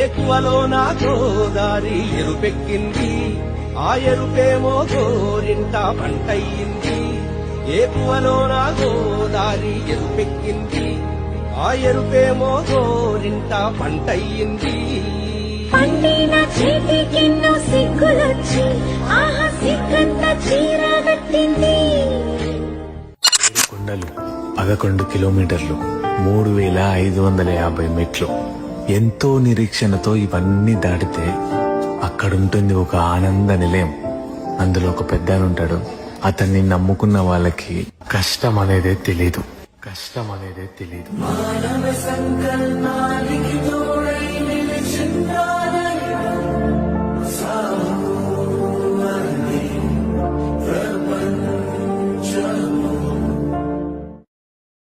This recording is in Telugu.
ఏకువలో నా గోదారి ఎరుపెక్కింది, ఆ ఎరుపేమో గోరింట పంటయ్యింది. ఏకువలో నా గోదారి ఎరుపెక్కింది, ఆ ఎరుపేమో గోరింట పంటయ్యింది. పండిన చేతికెన్నో సిగ్గులొచ్చి ఆహా సిగ్గంత చీరగట్టింది. కొండలు 11 కిలోమీటర్లు 3550 మెట్లు. ఎంతో నిరీక్షణతో ఇవన్నీ దాటితే అక్కడుంటుంది ఒక ఆనంద నిలయం. అందులో ఒక పెద్దనుంటాడు. అతన్ని నమ్ముకున్న వాళ్ళకి కష్టం అనేదే తెలీదు.